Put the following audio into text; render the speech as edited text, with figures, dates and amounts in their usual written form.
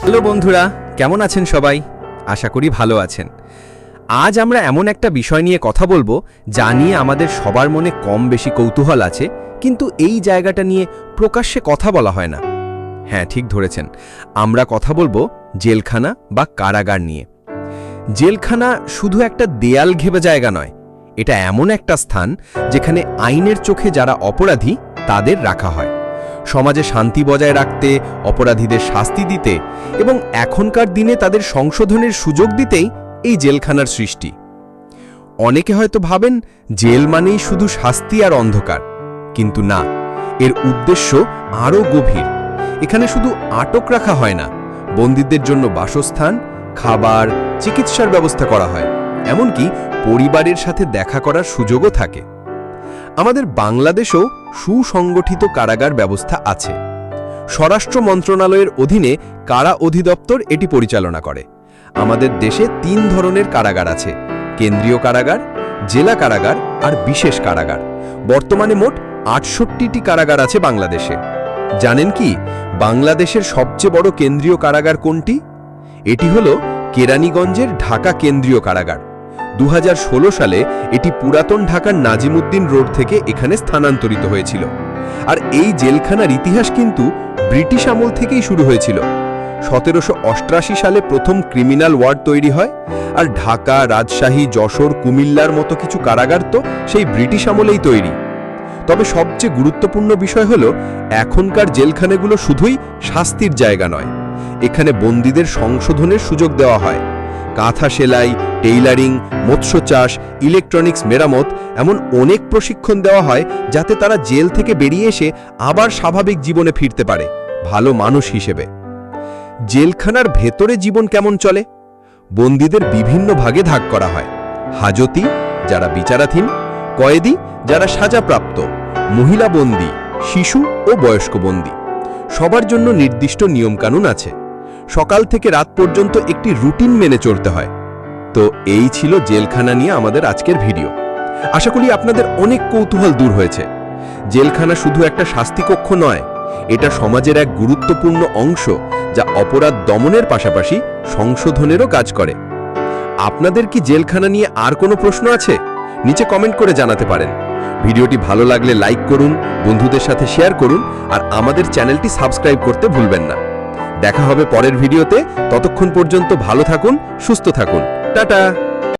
Hello বন্ধুরা, কেমন আছেন সবাই? আশা করি ভালো আছেন। আজ আমরা এমন একটা বিষয় নিয়ে কথা বলবো যা নিয়ে আমাদের সবার মনে কম বেশি কৌতূহল আছে, কিন্তু এই জায়গাটা নিয়ে প্রকাশ্যে কথা বলা হয় না। হ্যাঁ, ঠিক ধরেছেন, আমরা কথা বলবো জেলখানা বা কারাগার নিয়ে। জেলখানা শুধু একটা দেয়াল ঘেঁষে জায়গা নয়, এটা এমন একটা স্থান যেখানে আইনের চোখে যারা অপরাধী তাদের রাখা হয়, সমাজে শান্তি বজায় রাখতে, অপরাধীদের শাস্তি দিতে এবং এখনকার দিনে তাদের সংশোধনের সুযোগ দিতেই এই জেলখানার সৃষ্টি। অনেকে হয়তো ভাবেন জেল মানেই শুধু শাস্তি আর অন্ধকার, কিন্তু না, এর উদ্দেশ্য আরও গভীর। এখানে শুধু আটক রাখা হয় না, বন্দীদের জন্য বাসস্থান, খাবার, চিকিৎসার ব্যবস্থা করা হয়, এমনকি পরিবারের সাথে দেখা করার সুযোগও থাকে। আমাদের বাংলাদেশেও সুসংগঠিত কারাগার ব্যবস্থা আছে। স্বরাষ্ট্র মন্ত্রণালয়ের অধীনে কারা অধিদপ্তর এটি পরিচালনা করে। আমাদের দেশে 3 ধরনের কারাগার আছে: কেন্দ্রীয় কারাগার, জেলা কারাগার আর বিশেষ কারাগার। বর্তমানে মোট 68টি কারাগার আছে বাংলাদেশে। জানেন কি বাংলাদেশের সবচেয়ে বড় কেন্দ্রীয় কারাগার কোনটি? এটি হলো কেরানীগঞ্জের ঢাকা কেন্দ্রীয় কারাগার। 2016 সালে এটি পুরাতন ঢাকার নাজিমুদ্দিন রোড থেকে এখানে স্থানান্তরিত হয়েছিল। আর এই জেলখানার ইতিহাস কিন্তু ব্রিটিশ আমল থেকেই শুরু হয়েছিল। 1788 সালে প্রথম ক্রিমিনাল ওয়ার্ড তৈরি হয়, আর ঢাকা, রাজশাহী, যশোর, কুমিল্লার মতো কিছু কারাগার তো সেই ব্রিটিশ আমলেই তৈরি। তবে সবচেয়ে গুরুত্বপূর্ণ বিষয় হলো এখনকার জেলখানাগুলো শুধুই শাস্তির জায়গা নয়, এখানে বন্দীদের সংশোধনের সুযোগ দেওয়া হয়। কাঁথা সেলাই, টেইলারিং, মৎস্য চাষ, ইলেকট্রনিক্স মেরামত, এমন অনেক প্রশিক্ষণ দেওয়া হয় যাতে তারা জেল থেকে বেরিয়ে এসে আবার স্বাভাবিক জীবনে ফিরতে পারে, ভালো মানুষ হিসেবে। জেলখানার ভেতরে জীবন কেমন চলে? বন্দীদের বিভিন্ন ভাগে ভাগ করা হয়: হাজতি, যারা বিচারাধীন; কয়েদি, যারা সাজাপ্রাপ্ত; মহিলা বন্দী; শিশু ও বয়স্ক বন্দী। সবার জন্য নির্দিষ্ট নিয়মকানুন আছে। সকাল থেকে রাত পর্যন্ত একটি রুটিন মেনে চলতে হয়। তো এই ছিল জেলখানা নিয়ে আমাদের আজকের ভিডিও। আশা করি আপনাদের অনেক কৌতূহল দূর হয়েছে। জেলখানা শুধু একটা শাস্তিকক্ষ নয়, এটা সমাজের এক গুরুত্বপূর্ণ অংশ যা অপরাধ দমনের পাশাপাশি সংশোধনেরও কাজ করে। আপনাদের কি জেলখানা নিয়ে আর কোনো প্রশ্ন আছে? নিচে কমেন্ট করে জানাতে পারেন। ভিডিওটি ভালো লাগলে লাইক করুন, বন্ধুদের সাথে শেয়ার করুন, আর আমাদের চ্যানেলটি সাবস্ক্রাইব করতে ভুলবেন না। দেখা হবে পরের ভিডিওতে। ততক্ষণ পর্যন্ত ভালো থাকুন, সুস্থ থাকুন। টাটা।